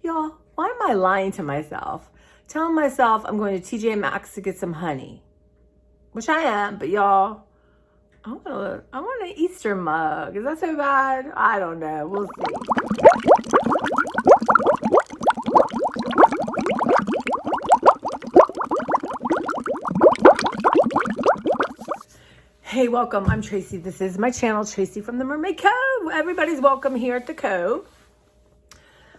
Y'all, why am I lying to myself? Telling myself I'm going to TJ Maxx to get some honey. Which I am, but y'all, I want an Easter mug. Is that so bad? I don't know. We'll see. Hey, welcome. I'm Tracy. This is my channel, Tracy from the Mermaid Cove. Everybody's welcome here at the Cove.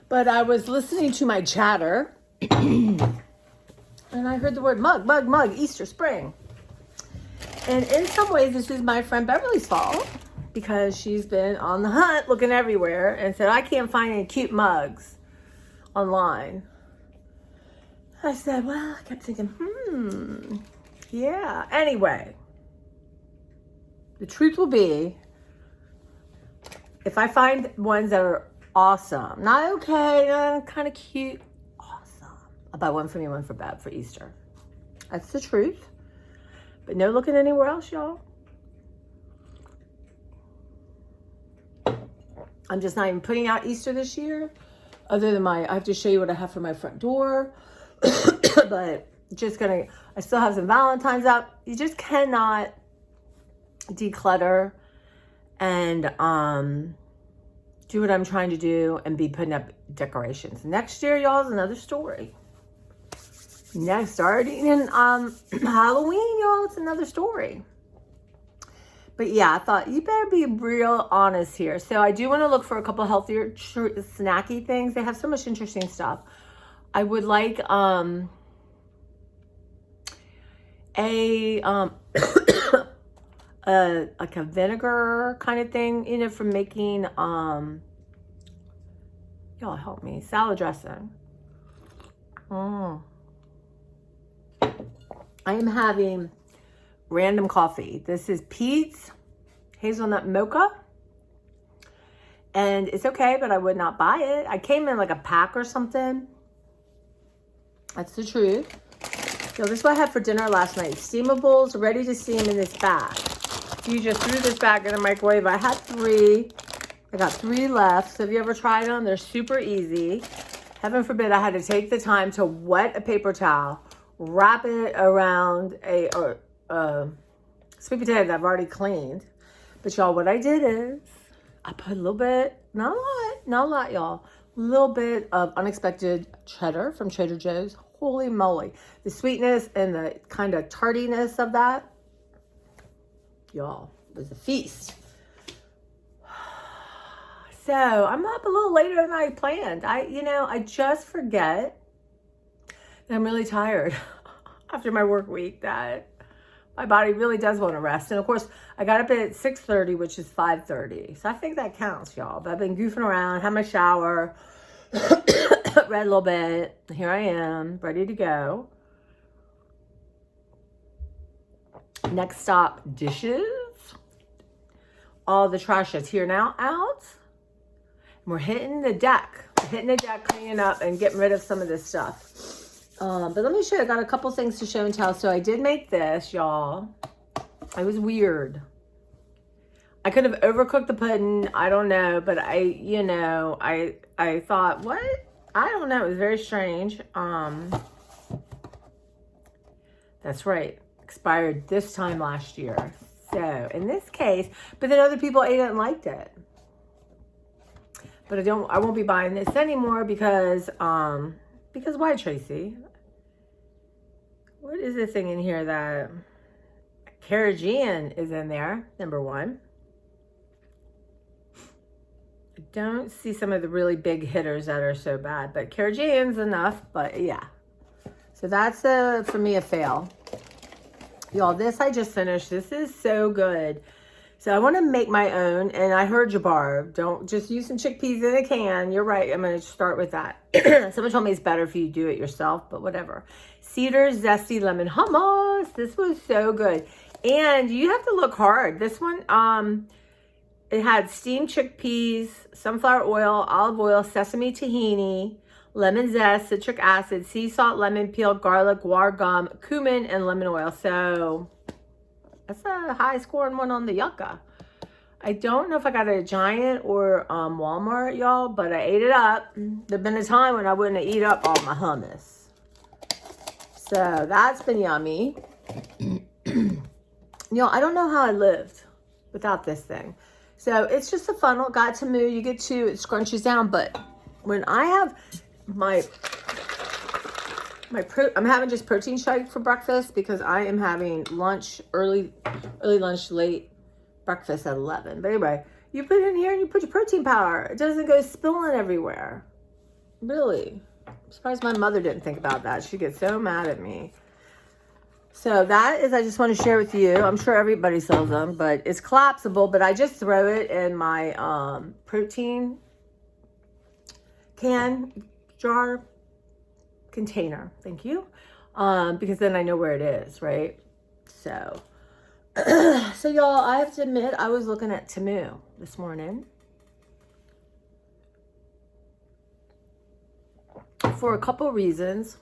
But I was listening to my chatter, and I heard the word mug, Easter, spring. And in some ways, this is my friend Beverly's fault, because she's been on the hunt looking everywhere and said, I can't find any cute mugs online. I said, well, I kept thinking, yeah. Anyway, the truth will be, if I find ones that are awesome, not okay, not kind of cute, awesome, I'll buy one for me, one for Bev for Easter. That's the truth. But no looking anywhere else, y'all. I'm just not even putting out Easter this year, other than I have to show you what I have for my front door. But just I still have some Valentine's up. You just cannot declutter and do what I'm trying to do and be putting up decorations. Next year, y'all, is another story. Next, starting in Halloween, y'all, it's another story. But yeah, I thought you better be real honest here. So I do want to look for a couple healthier snacky things. They have so much interesting stuff. I would like like a vinegar kind of thing, you know, for making y'all help me, salad dressing. I am having random coffee. This is Pete's hazelnut mocha, and it's okay, but I would not buy it. I came in like a pack or something. That's the truth. So this is what I had for dinner last night. Steamables, ready to steam in this bag. You just threw this back in the microwave. I had 3. I got 3 left. So have you ever tried them? They're super easy. Heaven forbid I had to take the time to wet a paper towel, wrap it around a sweet potato that I've already cleaned. But y'all, what I did is I put a little bit, not a lot, y'all, a little bit of unexpected cheddar from Trader Joe's. Holy moly. The sweetness and the kind of tardiness of that, y'all, was a feast. So I'm up a little later than I planned. I just forget that I'm really tired after my work week, that my body really does want to rest. And of course, I got up at 6:30, which is 5:30. So I think that counts, y'all. But I've been goofing around, had my shower, read a little bit. Here I am, ready to go. Next stop, dishes. All the trash that's here now out. And we're hitting the deck. Cleaning up and getting rid of some of this stuff. But let me show you. I got a couple things to show and tell. So I did make this, y'all. It was weird. I could have overcooked the pudding. I don't know. But I thought, what? I don't know. It was very strange. That's right. Expired this time last year. So in this case, but then other people ate it and liked it. But I won't be buying this anymore because why, Tracy? What is this thing in here that Carrageenan is in there? Number 1. I don't see some of the really big hitters that are so bad, but Carrageenan's enough. But yeah, so that's for me a fail. Y'all, this I just finished. This is so good. So I want to make my own, and I heard you, Barb. Don't just use some chickpeas in a can. You're right. I'm going to start with that. Someone told me it's better if you do it yourself, but whatever. Cedar zesty lemon hummus. This was so good. And you have to look hard. This one, it had steamed chickpeas, sunflower oil, olive oil, sesame tahini, lemon zest, citric acid, sea salt, lemon peel, garlic, guar gum, cumin, and lemon oil. So that's a high scoring one on the yucca. I don't know if I got it at Giant or Walmart, y'all, but I ate it up. There'd been a time when I wouldn't eat up all my hummus. So that's been yummy. I don't know how I lived without this thing. So it's just a funnel. Got to move. You get two, it scrunches down. But when I have I'm having just protein shake for breakfast because I am having lunch, early lunch, late breakfast at 11. But anyway, you put it in here and you put your protein powder. It doesn't go spilling everywhere. Really. I'm surprised my mother didn't think about that. She gets so mad at me. So that is, I just want to share with you. I'm sure everybody sells them, but it's collapsible. But I just throw it in my protein jar container. Thank you. Because then I know where it is, right? So, so y'all, I have to admit, I was looking at Temu this morning for a couple reasons,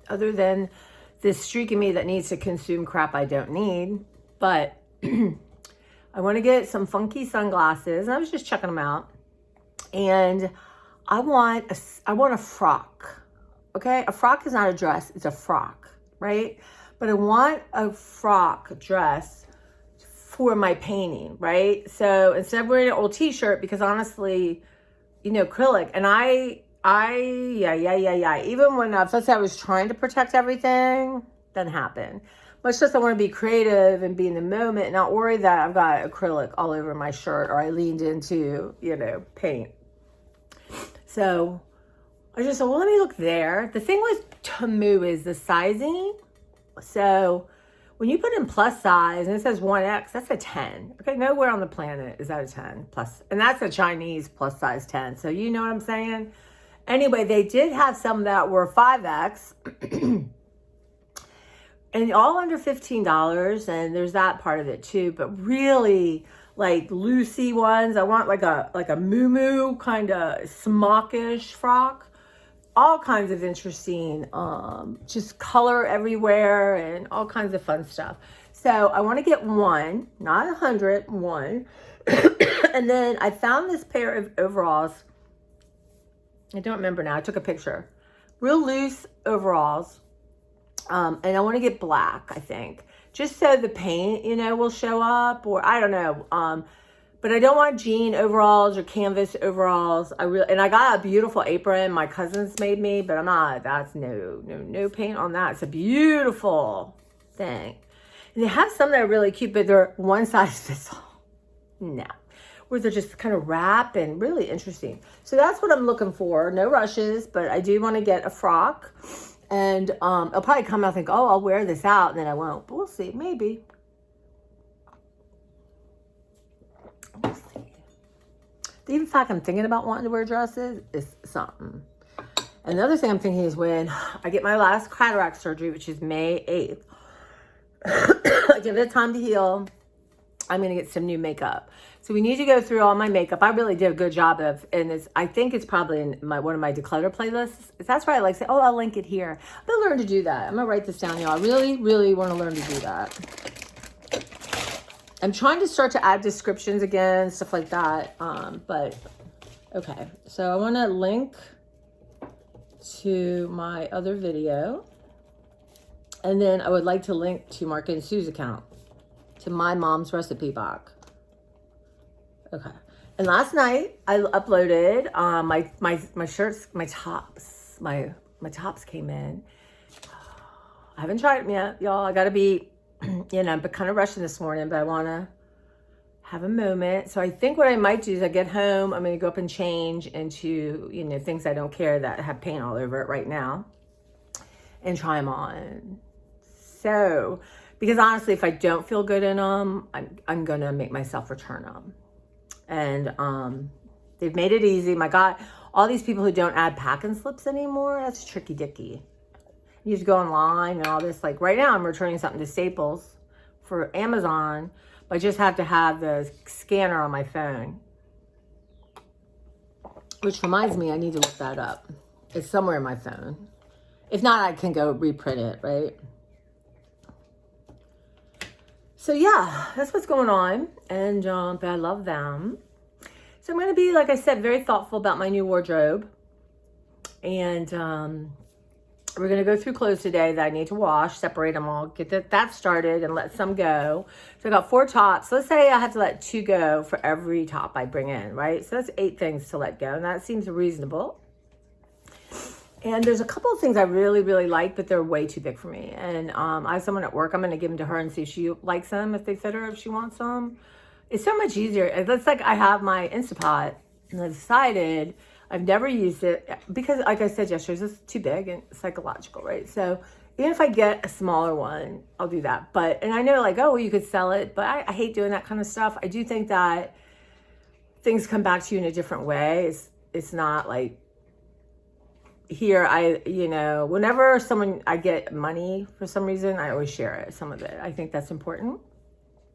other than this streak in me that needs to consume crap I don't need. But I want to get some funky sunglasses, and I was just checking them out. And I want a frock. Okay, a frock is not a dress; it's a frock, right? But I want a frock dress for my painting, right? So instead of wearing an old T-shirt, because honestly, acrylic, and even when first I was trying to protect everything, doesn't happen. But it's just I want to be creative and be in the moment and not worry that I've got acrylic all over my shirt or I leaned into, paint. So I just said, well, let me look there. The thing with Temu is the sizing. So when you put in plus size and it says 1X, that's a 10. Okay, nowhere on the planet is that a 10 plus. And that's a Chinese plus size 10. So you know what I'm saying? Anyway, they did have some that were 5X. And all under $15. And there's that part of it too. But really, like loosey ones. I want like a muumuu kind of smockish frock. All kinds of interesting, just color everywhere and all kinds of fun stuff. So I want to get one, not 100, one. And then I found this pair of overalls. I don't remember now. I took a picture. Real loose overalls. And I want to get black, I think. Just so the paint, will show up. Or I don't know. But I don't want jean overalls or canvas overalls. And I got a beautiful apron my cousins made me, but I'm not, that's no paint on that. It's a beautiful thing. And they have some that are really cute, but they're one size fits all. No. Where they're just kind of wrap and really interesting. So that's what I'm looking for. No rushes, but I do want to get a frock. And I'll probably come out and think, oh, I'll wear this out, and then I won't. But we'll see, maybe. The fact I'm thinking about wanting to wear dresses is something. And the other thing I'm thinking is when I get my last cataract surgery, which is May 8th, I give it time to heal. I'm going to get some new makeup. So we need to go through all my makeup. I really did a good job of, and I think it's probably in one of my declutter playlists. That's why I like to say, oh, I'll link it here. I'm going to learn to do that. I'm going to write this down, y'all. I really, really want to learn to do that. I'm trying to start to add descriptions again, stuff like that. But okay, so I want to link to my other video. And then I would like to link to Mark and Sue's account, to my mom's recipe box. Okay. And last night I uploaded my shirts, my tops. My tops came in. I haven't tried them yet, y'all. I got to be... but kind of rushing this morning, but I want to have a moment. So I think what I might do is I get home, I'm going to go up and change into, things I don't care that have paint all over it right now and try them on. So, because honestly, if I don't feel good in them, I'm going to make myself return them. And they've made it easy. My God, all these people who don't add packing slips anymore, that's tricky dicky. You have to go online and all this. Like right now, I'm returning something to Staples for Amazon, but I just have to have the scanner on my phone. Which reminds me, I need to look that up. It's somewhere in my phone. If not, I can go reprint it, right? So yeah, that's what's going on. And but I love them. So I'm going to be, like I said, very thoughtful about my new wardrobe. And we're going to go through clothes today that I need to wash, separate them all, get that started and let some go. So I got 4 tops. Let's say I have to let 2 go for every top I bring in, right? So that's 8 things to let go. And that seems reasonable. And there's a couple of things I really, really like, but they're way too big for me. And I have someone at work. I'm going to give them to her and see if she likes them, if they fit her, if she wants them. It's so much easier. It's like I have my Instapot, and I decided I've never used it because, like I said yesterday, it's too big and psychological, right? So even if I get a smaller one, I'll do that. And I know, like, oh, well, you could sell it, but I hate doing that kind of stuff. I do think that things come back to you in a different way. It's not like, here, whenever I get money for some reason, I always share it, some of it. I think that's important.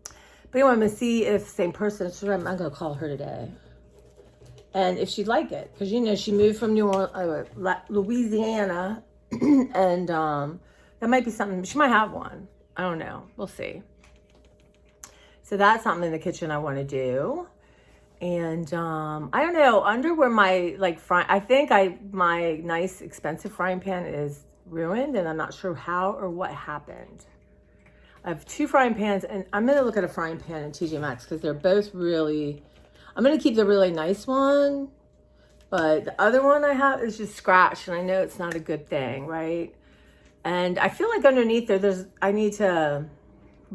But anyway, I'm going to see if the same person, so I'm going to call her today. And if she'd like it. Because, she moved from Louisiana. And that might be something. She might have one. I don't know. We'll see. So that's something in the kitchen I want to do. And I don't know, under where my I think my nice expensive frying pan is ruined, and I'm not sure how or what happened. I have 2 frying pans, and I'm going to look at a frying pan in TJ Maxx because they're both really, I'm going to keep the really nice one, but the other one I have is just scratched, and I know it's not a good thing, right? And I feel like underneath there, I need to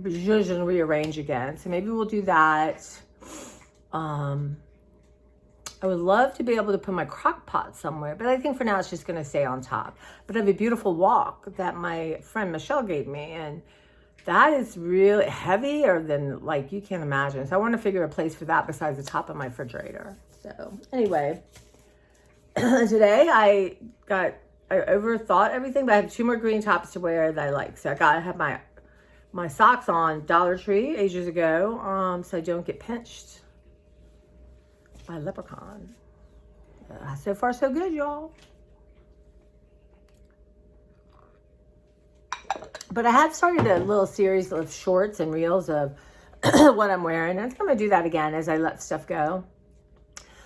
zhuzh and rearrange again, so maybe we'll do that. I would love to be able to put my crock pot somewhere, but I think for now it's just going to stay on top. But I have a beautiful wok that my friend Michelle gave me, and that is really heavier than, you can't imagine. So I want to figure a place for that besides the top of my refrigerator. So anyway, today I overthought everything, but I have 2 more green tops to wear that I like. So I got to have my socks on Dollar Tree ages ago, so I don't get pinched by leprechaun. So far, so good, y'all. But I had started a little series of shorts and reels of what I'm wearing. I'm going to do that again as I let stuff go.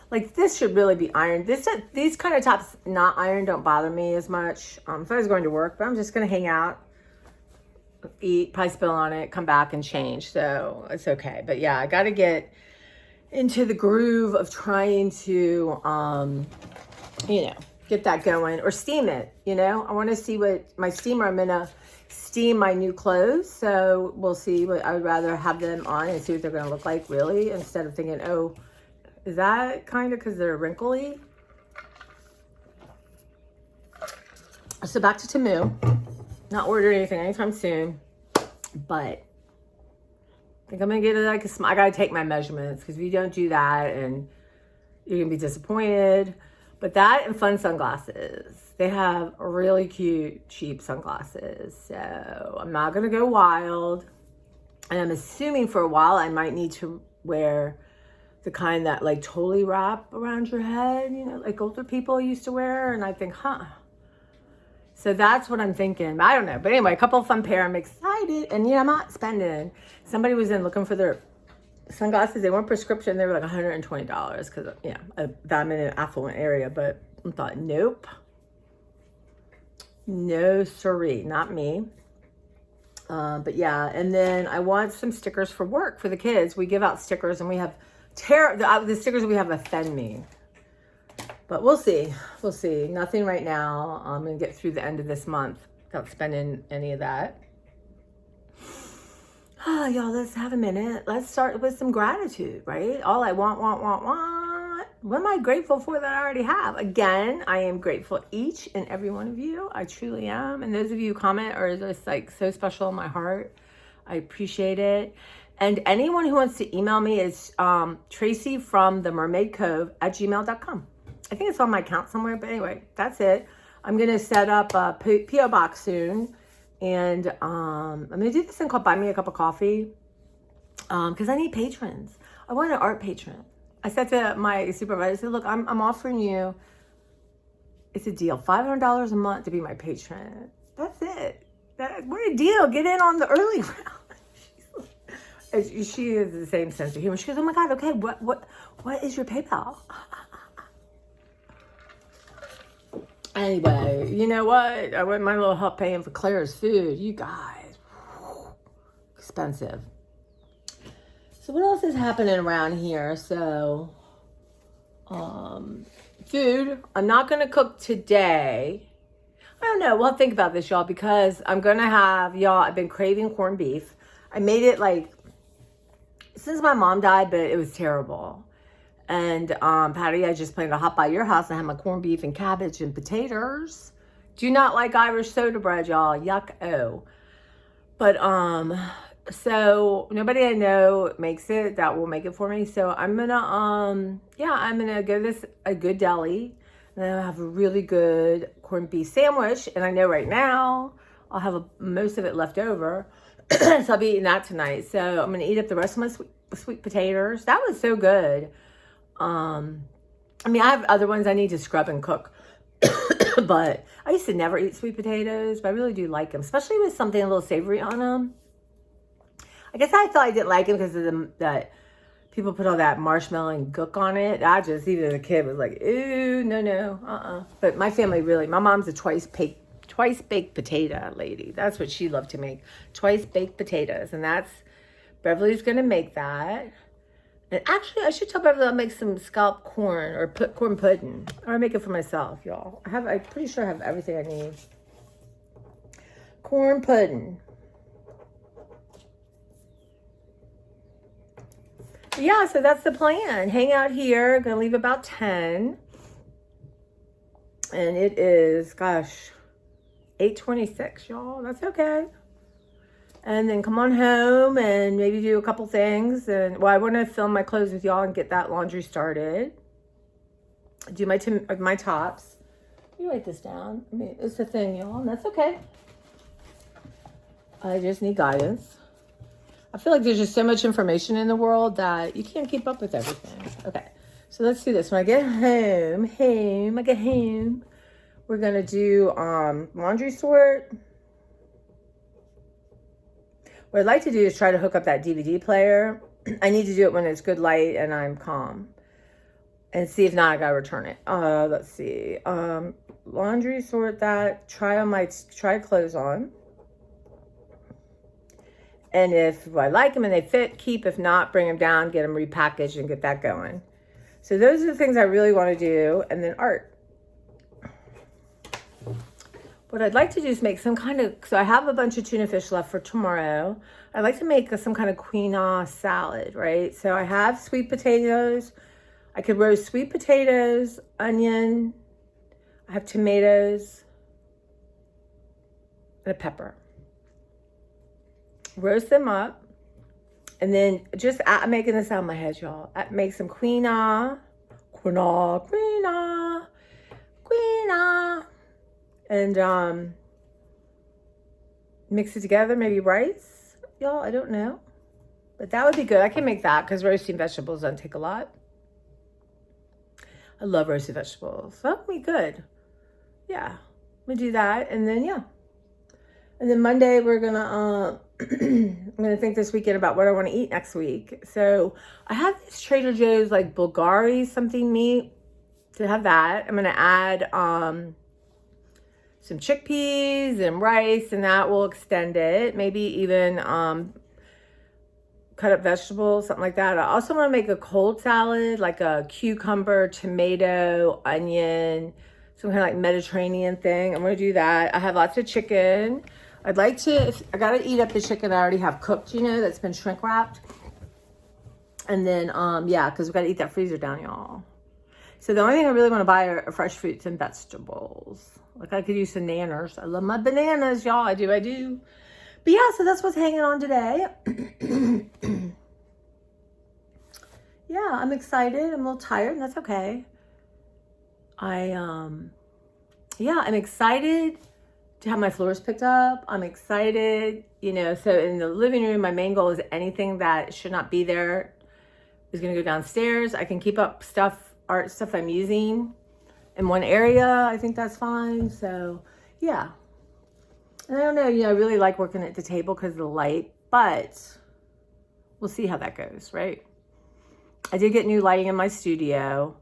Like, this should really be ironed. These kind of tops, not ironed, don't bother me as much. If I was going to work, but I'm just going to hang out, eat, probably spill on it, come back and change. So it's okay. But yeah, I got to get into the groove of trying to, get that going or steam it, I want to see what my steamer, I'm going to steam my new clothes. So we'll see what I would rather have them on and see what they're going to look like really, instead of thinking, oh, is that kind of because they're wrinkly? So back to Temu. Not ordering anything anytime soon, but I think I'm going to get it I got to take my measurements, because if you don't do that, and you're going to be disappointed. But that and fun sunglasses. They have really cute, cheap sunglasses. So I'm not going to go wild. And I'm assuming for a while I might need to wear the kind that totally wrap around your head, like older people used to wear. And I think, So that's what I'm thinking. I don't know. But anyway, a couple of fun pair. I'm excited. And I'm not spending. Somebody was in looking for their sunglasses. They weren't prescription. They were like $120 because, I'm in an affluent area. But I thought, nope. No, siree. Not me. But yeah. And then I want some stickers for work for the kids. We give out stickers, and we have the stickers we have offend me. But we'll see. We'll see. Nothing right now. I'm going to get through the end of this month without spending any of that. Y'all, let's have a minute. Let's start with some gratitude, right? All I want. What am I grateful for that I already have? Again, I am grateful each and every one of you. I truly am. And those of you who comment are just so special in my heart. I appreciate it. And anyone who wants to email me is Tracy from the Mermaid Cove @gmail.com. I think it's on my account somewhere, but anyway, that's it. I'm going to set up a P.O. box soon, and I'm going to do this thing called Buy Me a Cup of Coffee, because I need patrons. I want an art patron. I said to my supervisor, I said, look, I'm offering you, it's a deal, $500 a month to be my patron. That's it. What a deal. Get in on the early round. She has the same sense of humor. She goes, oh my God, okay, what is your PayPal? Anyway, you know what? I want my little help paying for Claire's food. You guys, expensive. So what else is happening around here? So, food. I'm not going to cook today. I don't know. We'll think about this, y'all, because I'm going to have, y'all, I've been craving corned beef. I made it like since my mom died, but it was terrible. And Patty, I just planned to hop by your house and have my corned beef and cabbage and potatoes. Do not like Irish soda bread, y'all. Yuck-o. But so nobody I know makes it that will make it for me. So I'm gonna I'm gonna go to a good deli and I'll have a really good corned beef sandwich. And I know right now I'll have most of it left over. So I'll be eating that tonight. So I'm going to eat up the rest of my sweet potatoes. That was so good. I mean, I have other ones I need to scrub and cook. But I used to never eat sweet potatoes, but I really do like them, especially with something a little savory on them. I guess I thought I didn't like them because of that people put all that marshmallow and gook on it. I just, even as a kid, was like, ooh, no. But my family really, my mom's a twice baked potato lady. That's what she loved to make. Twice baked potatoes. And that's, Beverly's going to make that. And actually, I should tell Beverly I'll make some scalloped corn or corn pudding. Or make it for myself, y'all. I'm pretty sure I have everything I need. Corn pudding. Yeah, so that's the plan. Hang out here. Gonna leave about 10. And it is, gosh, 8:26, y'all. That's okay. And then come on home and maybe do a couple things. And well, I want to film my clothes with y'all and get that laundry started. Do my tops. You write this down. I mean, it's the thing, y'all, and that's okay. I just need guidance. I feel like there's just so much information in the world that you can't keep up with everything. Okay, so let's do this. When I get home, we're gonna do laundry sort. What I'd like to do is try to hook up that DVD player. I need to do it when it's good light and I'm calm. And see if not, I gotta return it. Let's see. Laundry sort that. Try clothes on. And if I like them and they fit, keep. If not, bring them down, get them repackaged and get that going. So those are the things I really want to do. And then art. What I'd like to do is make some kind of, so I have a bunch of tuna fish left for tomorrow. I'd like to make some kind of quinoa salad, right? So I have sweet potatoes. I could roast sweet potatoes, onion. I have tomatoes and a pepper. Roast them up. And then just, I'm making this out of my head, y'all. Make some quinoa. And mix it together, maybe rice, y'all, I don't know. But that would be good. I can make that because roasting vegetables doesn't take a lot. I love roasted vegetables. So that would be good. Yeah, we do that. And then, yeah. And then Monday, we're going to, I'm going to think this weekend about what I want to eat next week. So I have this Trader Joe's like Bulgari something meat to have that. I'm going to add some chickpeas and rice, and that will extend it. Maybe even cut up vegetables, something like that. I also want to make a cold salad, like a cucumber, tomato, onion, some kind of like Mediterranean thing. I'm going to do that. I have lots of chicken. I'd like to, I got to eat up the chicken I already have cooked, you know, that's been shrink wrapped. And then, yeah, because we got to eat that freezer down, y'all. So the only thing I really want to buy are fresh fruits and vegetables. Like I could use some nanners. I love my bananas, y'all. I do. But yeah, so that's what's hanging on today. Yeah, I'm excited. I'm a little tired, and that's okay. I'm excited to have my floors picked up. I'm excited, you know, so in the living room, my main goal is anything that should not be there is going to go downstairs. I can keep up art stuff I'm using in one area. I think that's fine. So yeah. And I don't know, you know, I really like working at the table because of the light, but We'll see how that goes, right? I did get new lighting in my studio.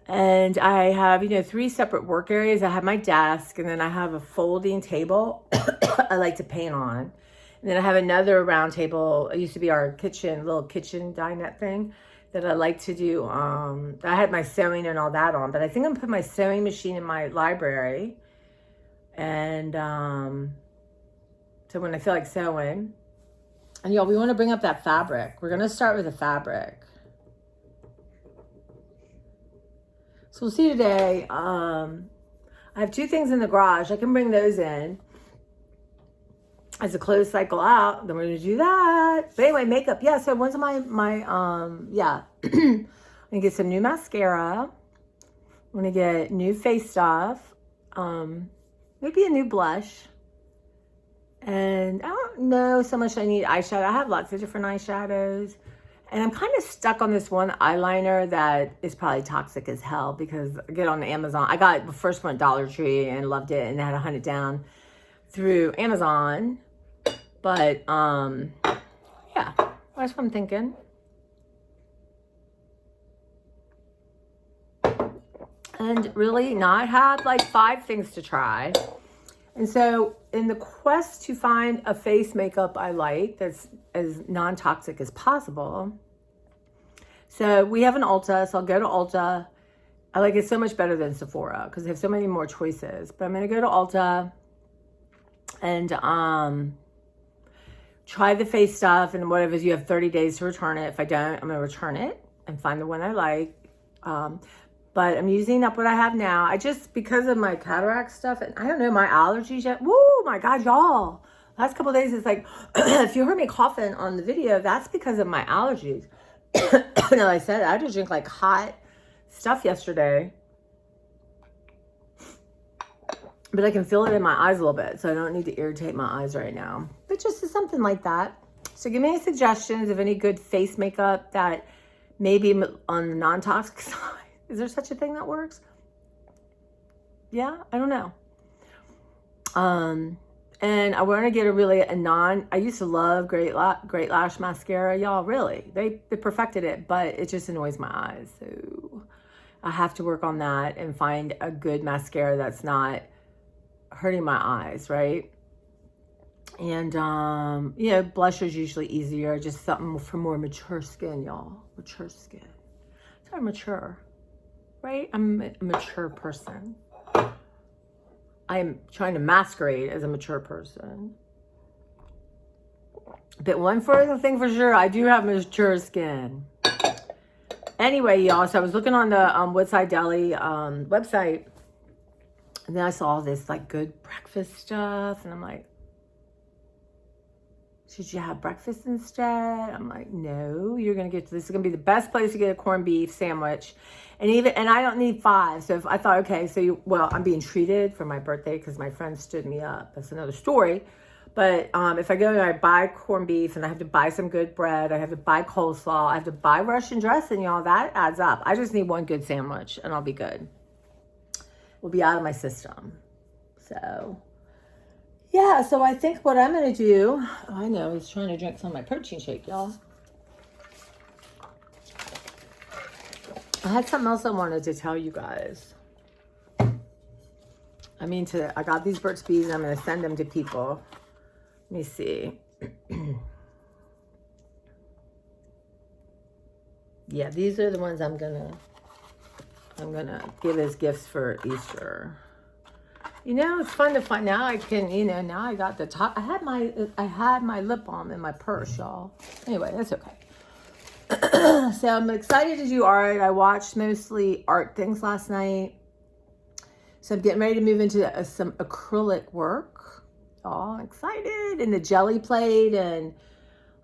And I have, 3 separate work areas. I have my desk, and then I have a folding table I like to paint on. And then I have another round table. It used to be our little kitchen dinette thing that I like to do. I had my sewing and all that on, but I think I'm putting my sewing machine in my library. And so when I feel like sewing, and y'all, we want to bring up that fabric. We're going to start with the fabric. So we'll see today. I have 2 things in the garage. I can bring those in as the clothes cycle out. Then we're going to do that. But anyway, makeup. Yeah, so when's my yeah. I'm going to get some new mascara. I'm going to get new face stuff. Maybe a new blush. And I don't know so much I need eyeshadow. I have lots of different eyeshadows. And I'm kind of stuck on this one eyeliner that is probably toxic as hell, because I get on Amazon. I got the first one at Dollar Tree and loved it, and I had to hunt it down through Amazon. But yeah, that's what I'm thinking. And really not have like 5 things to try. And so in the quest to find a face makeup I like that's as non-toxic as possible. So we have an Ulta, so I'll go to Ulta. I like it so much better than Sephora because they have so many more choices. But I'm going to go to Ulta and try the face stuff, and whatever, you have 30 days to return it. If I don't, I'm going to return it and find the one I like. But I'm using up what I have now. I just, because of my cataract stuff, and I don't know, my allergies yet. Woo, my God, y'all. Last couple of days, it's like, if you heard me coughing on the video, that's because of my allergies. Like I said, I had to drink like hot stuff yesterday. But I can feel it in my eyes a little bit, so I don't need to irritate my eyes right now. But just something like that. So give me any suggestions of any good face makeup that maybe on the non-toxic side. Is there such a thing that works? Yeah, I don't know. And I want to get I used to love Great Lash mascara. Y'all, really, they perfected it, but it just annoys my eyes. So I have to work on that and find a good mascara that's not hurting my eyes, right? And, blush is usually easier. Just something for more mature skin, y'all. Mature skin. So mature. Right? I'm a mature person. I'm trying to masquerade as a mature person. But one thing for sure, I do have mature skin. Anyway, y'all, so I was looking on the Woodside Deli website, and then I saw this like good breakfast stuff, and I'm like, should you have breakfast instead? I'm like, no, this is gonna be the best place to get a corned beef sandwich. And I don't need 5. So if I thought, okay, I'm being treated for my birthday because my friend stood me up. That's another story. But if I go and I buy corned beef, and I have to buy some good bread, I have to buy coleslaw, I have to buy Russian dressing, y'all, that adds up. I just need one good sandwich and I'll be good. We'll be out of my system. So yeah, so I think what I'm going to do, I know, he's trying to drink some of my protein shake, y'all. I had something else I wanted to tell you guys. I got these Burt's Bees, and I'm going to send them to people. Let me see. Yeah, these are the ones I'm gonna give as gifts for Easter. It's fun to find. Now I can, now I got the top. I had my lip balm in my purse, y'all. Anyway, that's okay. So I'm excited to do art. I watched mostly art things last night. So I'm getting ready to move into some acrylic work. Oh, I'm excited. And the jelly plate. And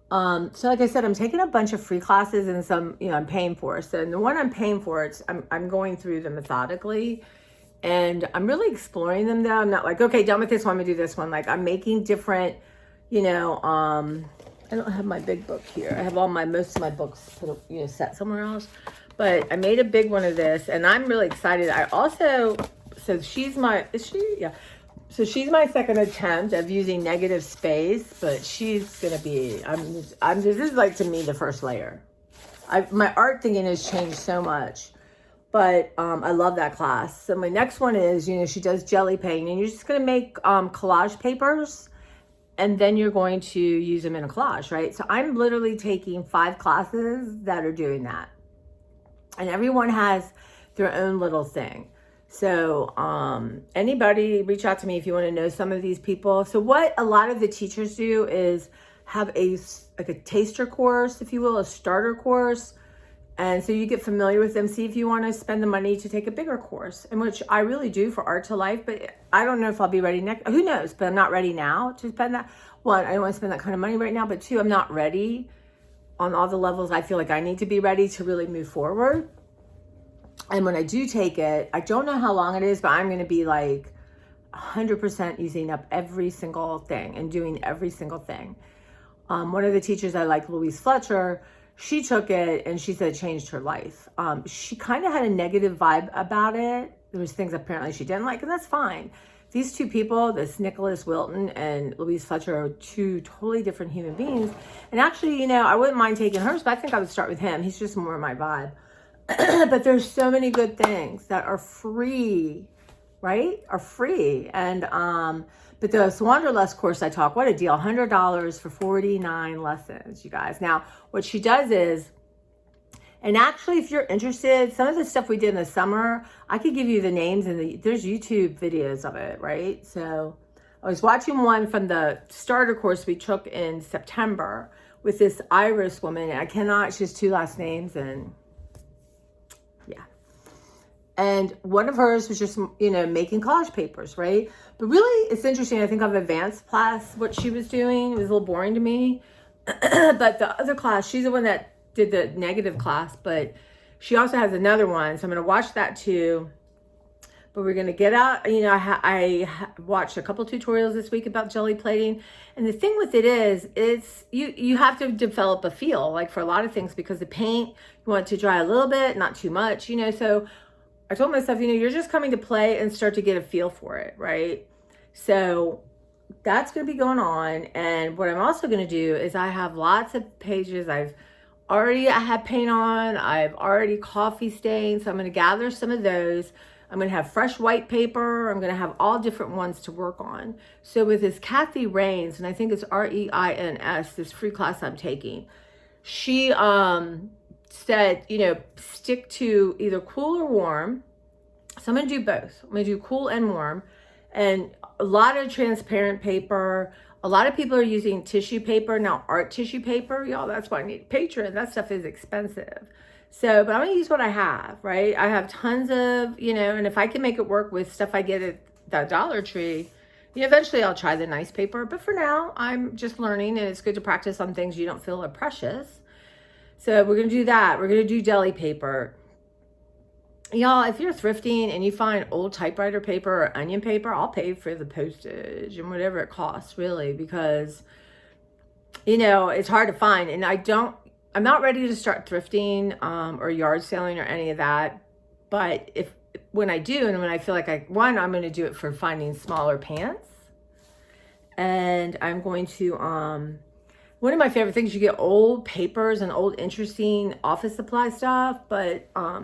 so like I said, I'm taking a bunch of free classes and some, I'm paying for. So the one I'm paying for, I'm going through them methodically. And I'm really exploring them though. I'm not like, okay, done with this one, I'm gonna do this one. Like I'm making different, I don't have my big book here. I have most of my books set somewhere else. But I made a big one of this, and I'm really excited. I also, so she's my, is she? Yeah. So she's my second attempt of using negative space, but she's gonna be, this is like, to me, the first layer. My art thinking has changed so much, but I love that class. So my next one is, she does jelly painting, and you're just gonna make collage papers, and then you're going to use them in a collage, right? So I'm literally taking 5 classes that are doing that, and everyone has their own little thing. So anybody reach out to me if you want to know some of these people. So what a lot of the teachers do is have a taster course, if you will, a starter course. And so you get familiar with them, see if you want to spend the money to take a bigger course, in which I really do for Art to Life, but I don't know if I'll be ready next, who knows, but I'm not ready now to spend that. One, I don't want to spend that kind of money right now, but 2, I'm not ready on all the levels I feel like I need to be ready to really move forward. And when I do take it, I don't know how long it is, but I'm going to be like 100% using up every single thing and doing every single thing. One of the teachers I like, Louise Fletcher, she took it and she said it changed her life. She kind of had a negative vibe about it. There was things apparently she didn't like, and that's fine. These 2 people, this Nicholas Wilton and Louise Fletcher, are 2 totally different human beings. And actually, I wouldn't mind taking hers, but I think I would start with him. He's just more my vibe. But there's so many good things that are free, right? Are free. And but the Wanderlust course I talk, what a deal. $100 for 49 lessons, you guys. Now, what she does is, and actually, if you're interested, some of the stuff we did in the summer, I could give you the names, and there's YouTube videos of it, right? So I was watching one from the starter course we took in September with this Irish woman. And she has 2 last names, and yeah. And one of hers was just, making collage papers, right? But really, it's interesting. I think I've advanced class, what she was doing. It was a little boring to me. But the other class, she's the one that did the negative class, but she also has another one. So I'm going to watch that too. But we're going to get out. I watched a couple tutorials this week about jelly plating. And the thing with it is, you have to develop a feel, like for a lot of things, because the paint, you want it to dry a little bit, not too much, So I told myself, you're just coming to play and start to get a feel for it, right? So that's going to be going on. And what I'm also going to do is I have lots of pages I have paint on. I've already coffee stains. So I'm going to gather some of those. I'm going to have fresh white paper. I'm going to have all different ones to work on. So with this Kathy Rains, and I think it's Reins, this free class I'm taking, she said, stick to either cool or warm. So I'm going to do both. I'm going to do cool and warm, and a lot of transparent paper. A lot of people are using tissue paper now, art tissue paper. Y'all, that's why I need a Patreon. That stuff is expensive. So, but I'm going to use what I have, right? I have tons of, and if I can make it work with stuff I get at the Dollar Tree, eventually I'll try the nice paper. But for now, I'm just learning, and it's good to practice on things you don't feel are precious. So we're going to do that. We're going to do deli paper. Y'all, if you're thrifting and you find old typewriter paper or onion paper, I'll pay for the postage and whatever it costs, really, because, it's hard to find. And I'm not ready to start thrifting or yard selling or any of that. But when I do, and when I feel like I'm going to do it for finding smaller pants. And I'm going to, one of my favorite things, you get old papers and old interesting office supply stuff, but I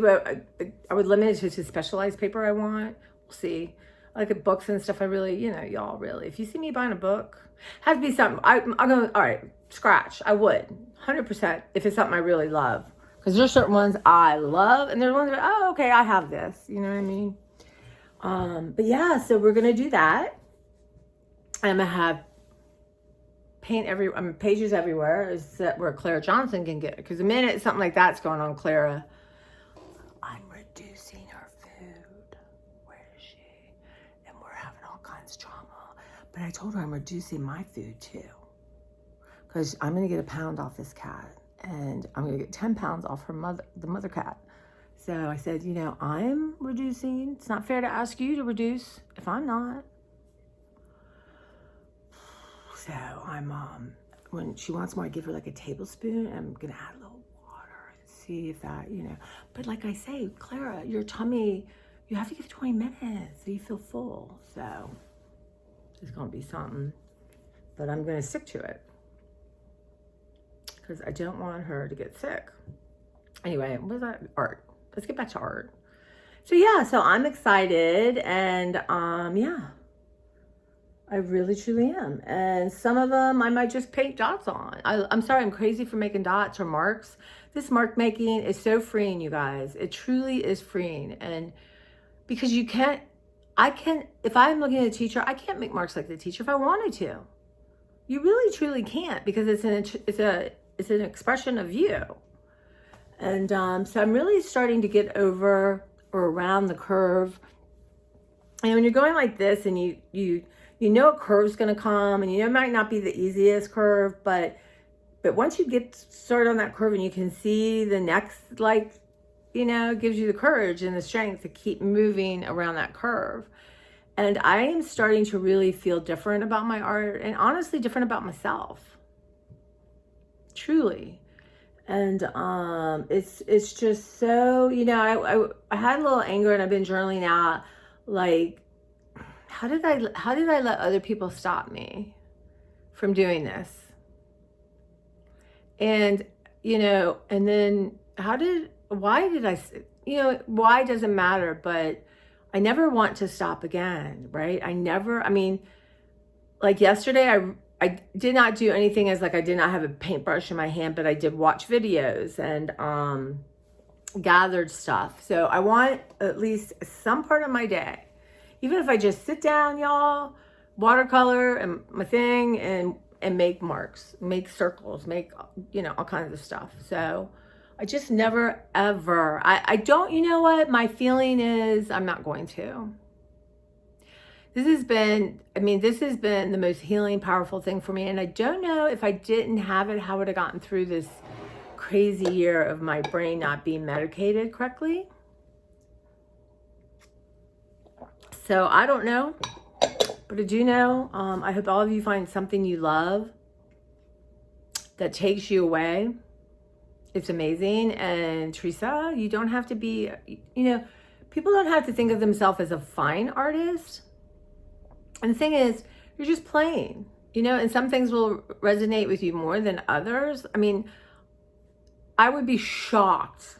would limit it to specialized paper I want. We'll see. I like books and stuff. I really, y'all really, if you see me buying a book, has to be something, I'm going to, all right, scratch. I would, 100%, if it's something I really love. Because there's certain ones I love, and there's ones that, oh, okay, I have this. You know what I mean? But yeah, so we're going to do that. I'm going to have pages everywhere, is that where Clara Johnson can get it. Because the minute something like that's going on, Clara, I'm reducing her food. Where is she? And we're having all kinds of drama. But I told her I'm reducing my food too. Because I'm going to get a pound off this cat. And I'm going to get 10 pounds off the mother cat. So I said, I'm reducing. It's not fair to ask you to reduce if I'm not. So I'm, when she wants more, I give her like a tablespoon, and I'm going to add a little water and see if that, But like I say, Clara, your tummy you have to give 20 minutes so you feel full. So it's going to be something, but I'm going to stick to it because I don't want her to get sick. Anyway, what was that? Art. Let's get back to art. So yeah, so I'm excited, and yeah, I really truly am. And some of them I might just paint dots on. I'm sorry, I'm crazy for making dots or marks. This mark making is so freeing, you guys. It truly is freeing. And because you can't, if I'm looking at a teacher, I can't make marks like the teacher if I wanted to. You really truly can't, because it's an expression of you. And so I'm really starting to get over or around the curve. And when you're going like this, and you know a curve's going to come, and you know it might not be the easiest curve, but once you get started on that curve and you can see the next, like, you know, it gives you the courage and the strength to keep moving around that curve. And I am starting to really feel different about my art, and honestly different about myself. Truly. And it's just so, you know, I had a little anger, and I've been journaling out, like, how did I let other people stop me from doing this? And, you know, and then why did I, you know, why doesn't matter, but I never want to stop again, right? I mean, like yesterday, I did not do anything as, like, I did not have a paintbrush in my hand, but I did watch videos and gathered stuff. So I want at least some part of my day, even if I just sit down, y'all, watercolor and my thing, and make marks, make circles, make, you know, all kinds of stuff. So I just never, ever, I don't, you know what? My feeling is I'm not going to. This has been the most healing, powerful thing for me. And I don't know, if I didn't have it, how would I have gotten through this crazy year of my brain not being medicated correctly. So I don't know, but I do know, I hope all of you find something you love that takes you away. It's amazing. And Teresa, you don't have to be, you know, people don't have to think of themselves as a fine artist. And the thing is, you're just playing, you know, and some things will resonate with you more than others. I mean, I would be shocked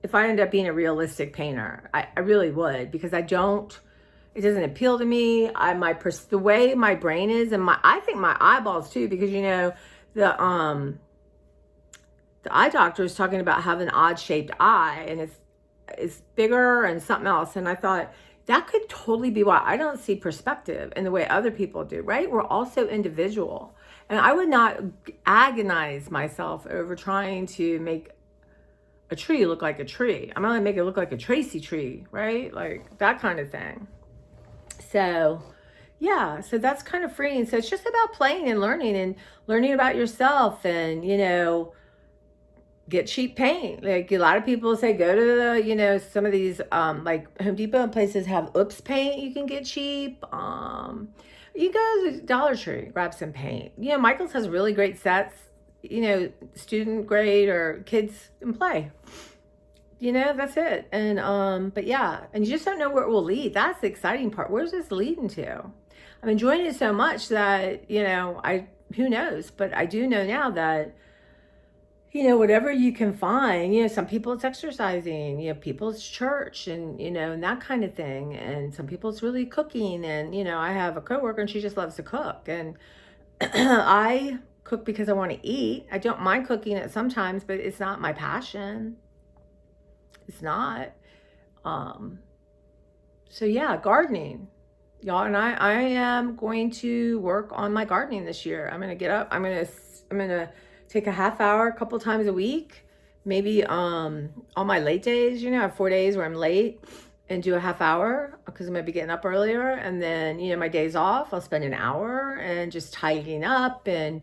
if I ended up being a realistic painter. I really would, because it doesn't appeal to me. The way my brain is, and I think my eyeballs too, because, you know, the eye doctor is talking about having an odd shaped eye, and it's bigger and something else. And I thought, that could totally be why I don't see perspective in the way other people do, right? We're all so individual. And I would not agonize myself over trying to make a tree look like a tree. I'm gonna make it look like a Tracy tree, right? Like that kind of thing. So yeah, so that's kind of freeing. So it's just about playing and learning about yourself, and, you know, get cheap paint. Like a lot of people say, go to the, you know, some of these like Home Depot and places have Oops paint you can get cheap. You go to the Dollar Tree, grab some paint. You know, Michael's has really great sets, you know, student grade or kids can play. You know, that's it. And but yeah, and you just don't know where it will lead. That's the exciting part. Where's this leading to? I'm enjoying it so much that, you know, who knows, but I do know now that, you know, whatever you can find, you know, some people it's exercising, you know, people it's church, and, you know, and that kind of thing. And some people it's really cooking. And, you know, I have a coworker and she just loves to cook. And I cook because I want to eat. I don't mind cooking it sometimes, but it's not my passion. It's not. So yeah, gardening. Y'all, and I am going to work on my gardening this year. I'm going to get up. I'm going to take a half hour a couple times a week, maybe on my late days. You know, I have 4 days where I'm late, and do a half hour because I'm gonna be getting up earlier. And then, you know, my days off, I'll spend an hour and just tidying up, and,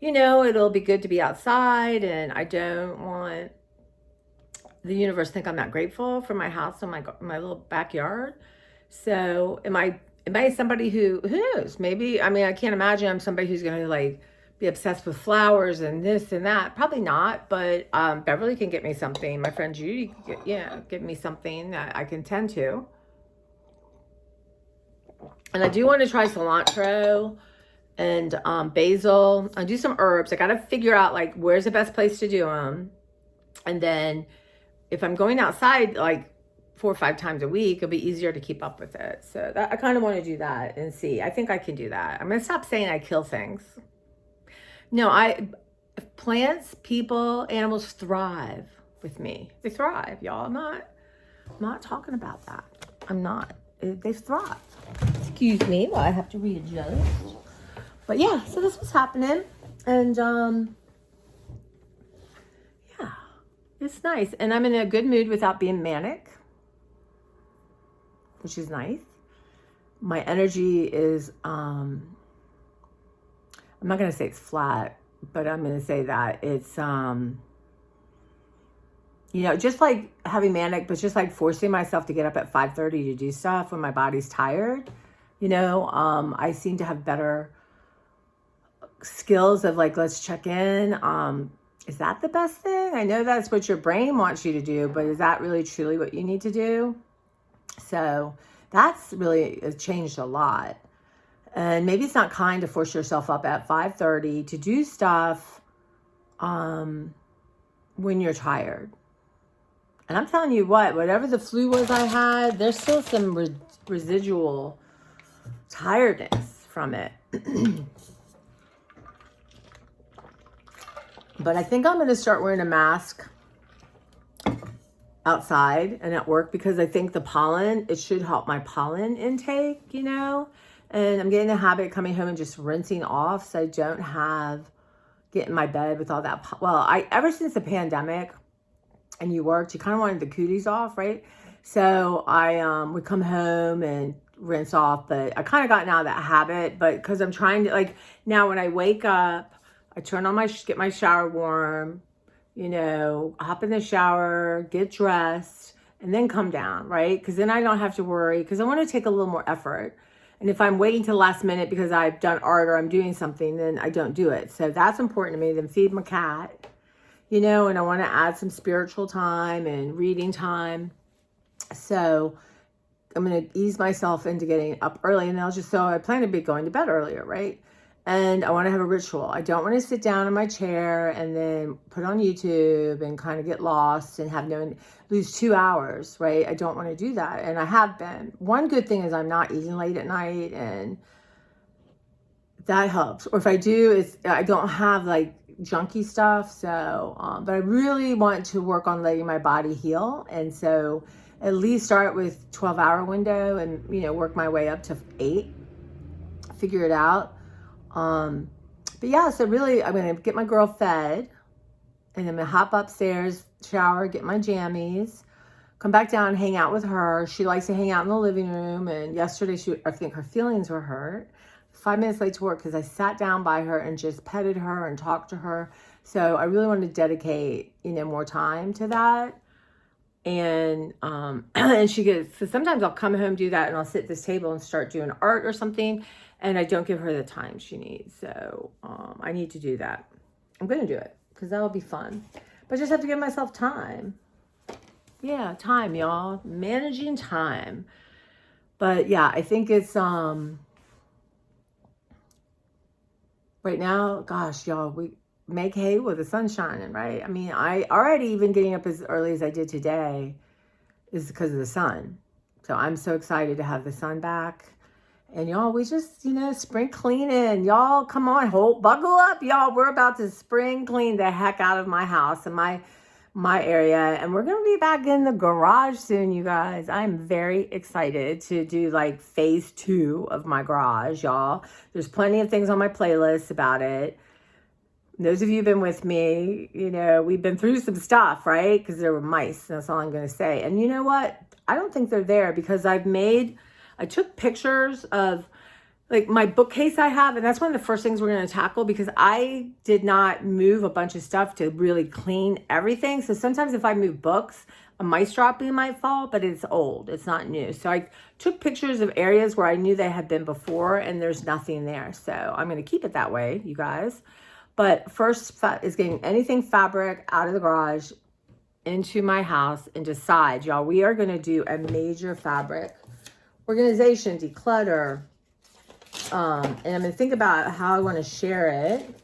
you know, it'll be good to be outside. And I don't want the universe to think I'm not grateful for my house and my little backyard. So am I somebody who knows, maybe, I mean, I can't imagine I'm somebody who's gonna like be obsessed with flowers and this and that. Probably not, but Beverly can get me something. My friend Judy, get me something that I can tend to. And I do want to try cilantro and basil. I do some herbs. I got to figure out like where's the best place to do them. And then if I'm going outside like 4 or 5 times a week, it'll be easier to keep up with it. So that, I kind of want to do that and see. I think I can do that. I'm going to stop saying I kill things. No, plants, people, animals thrive with me. They thrive, y'all. I'm not talking about that. I'm not. They thrive. Excuse me while I have to readjust. But yeah, so this was happening. And yeah, it's nice. And I'm in a good mood without being manic, which is nice. My energy is, I'm not going to say it's flat, but I'm going to say that it's, you know, just like having manic, but just like forcing myself to get up at 5:30 to do stuff when my body's tired. You know, I seem to have better skills of like, let's check in. Is that the best thing? I know that's what your brain wants you to do, but is that really truly what you need to do? So that's really changed a lot. And maybe it's not kind to force yourself up at 5:30 to do stuff when you're tired. And I'm telling you what, whatever the flu was I had, there's still some residual tiredness from it. But I think I'm going to start wearing a mask outside and at work because I think the pollen, it should help my pollen intake, you know. And I'm getting the habit of coming home and just rinsing off so I don't get in my bed with all that. Ever since the pandemic and you worked, you kind of wanted the cooties off, right? So I would come home and rinse off, but I kind of gotten out of that habit. But because I'm trying to, like, now when I wake up, I turn on get my shower warm, you know, hop in the shower, get dressed, and then come down, right? Because then I don't have to worry, because I want to take a little more effort. And if I'm waiting till the last minute because I've done art or I'm doing something, then I don't do it. So that's important to me. Then feed my cat, you know, and I want to add some spiritual time and reading time. So I'm going to ease myself into getting up early. And I plan to be going to bed earlier, right? And I want to have a ritual. I don't want to sit down in my chair and then put on YouTube and kind of get lost and lose 2 hours, right? I don't want to do that. And I have been. One good thing is I'm not eating late at night, and that helps. Or if I do, I don't have like junky stuff. So, but I really want to work on letting my body heal. And so at least start with 12-hour window and, you know, work my way up to 8, figure it out. But yeah, so really I'm going to get my girl fed, and I'm going to hop upstairs, shower, get my jammies, come back down, hang out with her. She likes to hang out in the living room. And yesterday, I think her feelings were hurt. 5 minutes late to work because I sat down by her and just petted her and talked to her. So I really want to dedicate, you know, more time to that. And, and so sometimes I'll come home, do that, and I'll sit at this table and start doing art or something. And I don't give her the time she needs. So I need to do that. I'm going to do it because that'll be fun. But I just have to give myself time. Yeah, time, y'all. Managing time. But yeah, I think it's right now, gosh, y'all, we make hay with the sun shining, right? I mean, I already even getting up as early as I did today is because of the sun. So I'm so excited to have the sun back. And y'all, we just, you know, spring cleaning. Y'all, come on, buckle up, y'all. We're about to spring clean the heck out of my house and my area. And we're going to be back in the garage soon, you guys. I'm very excited to do like phase 2 of my garage, y'all. There's plenty of things on my playlist about it. Those of you who've been with me, you know, we've been through some stuff, right? Because there were mice. That's all I'm going to say. And you know what? I don't think they're there because I took pictures of like my bookcase I have, and that's one of the first things we're going to tackle because I did not move a bunch of stuff to really clean everything. So sometimes if I move books, a mice dropping might fall, but it's old. It's not new. So I took pictures of areas where I knew they had been before, and there's nothing there. So I'm going to keep it that way, you guys. But first is getting anything fabric out of the garage into my house and decide, y'all, we are going to do a major fabric organization, declutter, And I'm going to think about how I want to share it.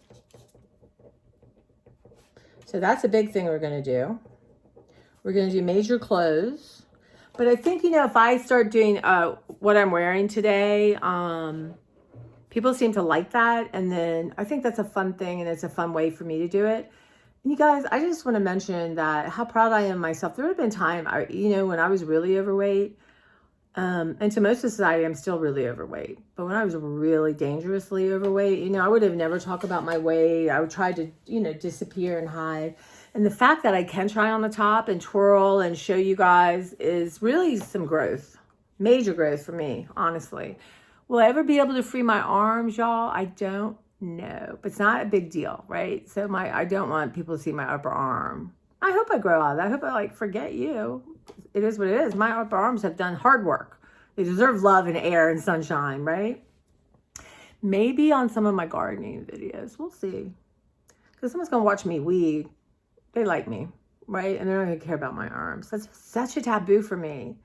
So that's a big thing we're going to do. We're going to do major clothes. But I think, you know, if I start doing what I'm wearing today, people seem to like that. And then I think that's a fun thing, and it's a fun way for me to do it. And you guys, I just want to mention that how proud I am of myself. There have been time, when I was really overweight, and to most of society, I'm still really overweight. But when I was really dangerously overweight, I would have never talked about my weight. I would try to, disappear and hide. And the fact that I can try on the top and twirl and show you guys is really some growth, major growth for me, honestly. Will I ever be able to free my arms, y'all? I don't know, but it's not a big deal, right? So I don't want people to see my upper arm. I hope I grow out of that. I hope I forget you. It is what it is. My upper arms have done hard work. They deserve love and air and sunshine, right? Maybe on some of my gardening videos. We'll see. Because someone's going to watch me weed. They like me, right? And they're not going to care about my arms. That's such a taboo for me.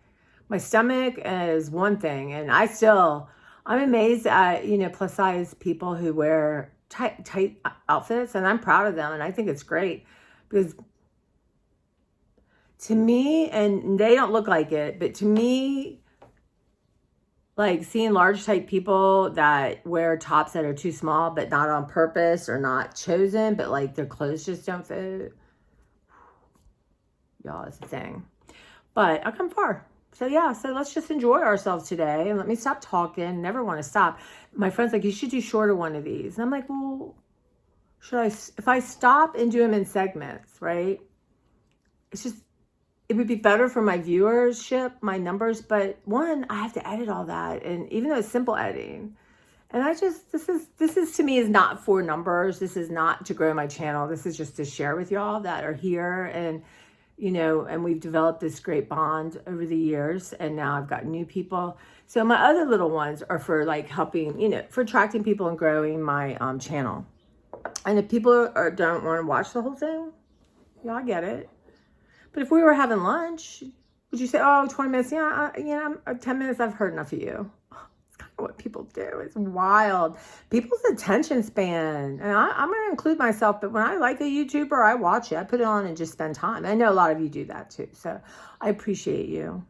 My stomach is one thing. And I'm amazed at, plus size people who wear tight outfits. And I'm proud of them. And I think it's great. Because to me, and they don't look like it, but to me, like seeing large type people that wear tops that are too small, but not on purpose or not chosen, but like their clothes just don't fit. Y'all, it's a thing. But I come far. So yeah, so let's just enjoy ourselves today, and let me stop talking. Never want to stop. My friend's like, you should do shorter one of these. And I'm like, well, if I stop and do them in segments, right? It would be better for my viewership, my numbers, but one, I have to edit all that. And even though it's simple editing, and this is to me is not for numbers. This is not to grow my channel. This is just to share with y'all that are here, and, and we've developed this great bond over the years, and now I've got new people. So my other little ones are for like helping, for attracting people and growing my channel. And if people don't want to watch the whole thing, I get it. But if we were having lunch, would you say, 20 minutes? Yeah, 10 minutes, I've heard enough of you. It's kind of what people do. It's wild. People's attention span. And I'm going to include myself, but when I like a YouTuber, I watch it. I put it on and just spend time. I know a lot of you do that too. So I appreciate you.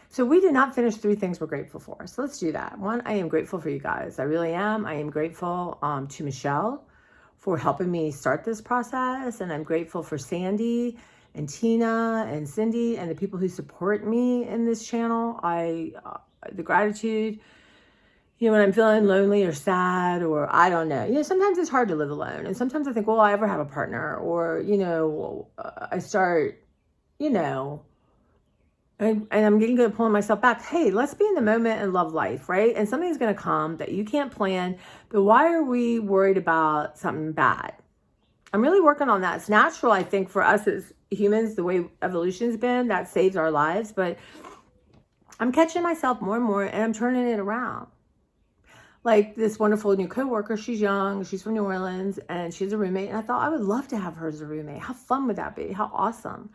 So we did not finish 3 things we're grateful for. So let's do that. One, I am grateful for you guys. I really am. I am grateful to Michelle for helping me start this process. And I'm grateful for Sandy and Tina and Cindy and the people who support me in this channel. The gratitude, when I'm feeling lonely or sad, or I don't know, sometimes it's hard to live alone. And sometimes I think, will I ever have a partner? Or, I start, and I'm getting good at pulling myself back. Hey, let's be in the moment and love life, right? And something's going to come that you can't plan. But why are we worried about something bad? I'm really working on that. It's natural, I think, for us as humans, the way evolution's been, that saves our lives. But I'm catching myself more and more, and I'm turning it around. Like this wonderful new coworker, she's young, she's from New Orleans, and she's a roommate. And I thought I would love to have her as a roommate. How fun would that be? How awesome.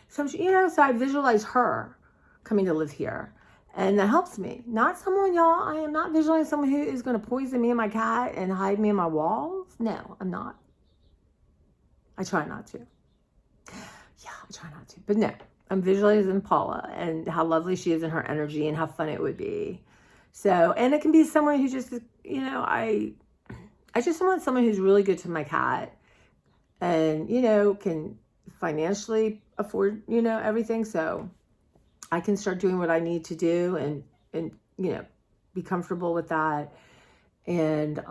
So, so I visualize her coming to live here. And that helps me. Not someone, y'all, I am not visualizing someone who is going to poison me and my cat and hide me in my walls. No, I'm not. I try not to. Yeah, I try not to. But no, I'm visualizing Paula and how lovely she is in her energy and how fun it would be. So, and it can be someone who just, I just want someone who's really good to my cat and, can financially afford, everything. So I can start doing what I need to do and be comfortable with that. And,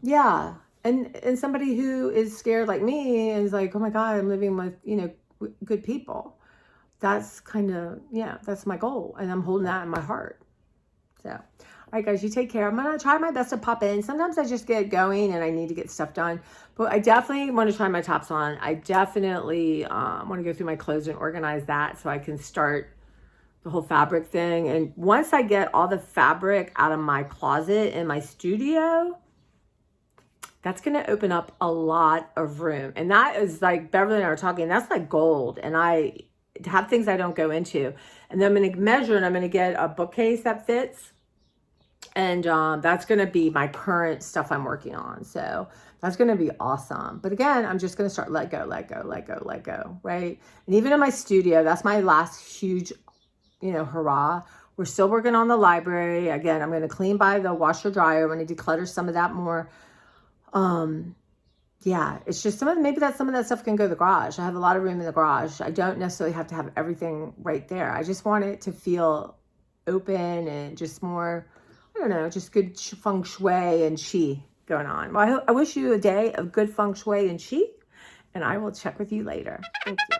yeah. And somebody who is scared like me and is like, oh my God, I'm living with, good people. That's kind of, that's my goal. And I'm holding that in my heart. So, all right, guys, you take care. I'm going to try my best to pop in. Sometimes I just get going and I need to get stuff done. But I definitely want to try my tops on. I definitely want to go through my clothes and organize that so I can start the whole fabric thing. And once I get all the fabric out of my closet in my studio, that's going to open up a lot of room. And that is like Beverly and I were talking, that's like gold. And I have things I don't go into. And then I'm going to measure and I'm going to get a bookcase that fits. And that's going to be my current stuff I'm working on. So that's going to be awesome. But again, I'm just going to start let go, right? And even in my studio, that's my last huge, hurrah. We're still working on the library. Again, I'm going to clean by the washer dryer. I'm going to declutter some of that more. Yeah, it's just maybe some of that stuff can go to the garage. I have a lot of room in the garage. I don't necessarily have to have everything right there. I just want it to feel open and just more, I don't know, just good feng shui and chi going on. Well, I wish you a day of good feng shui and chi, and I will check with you later. Thank you.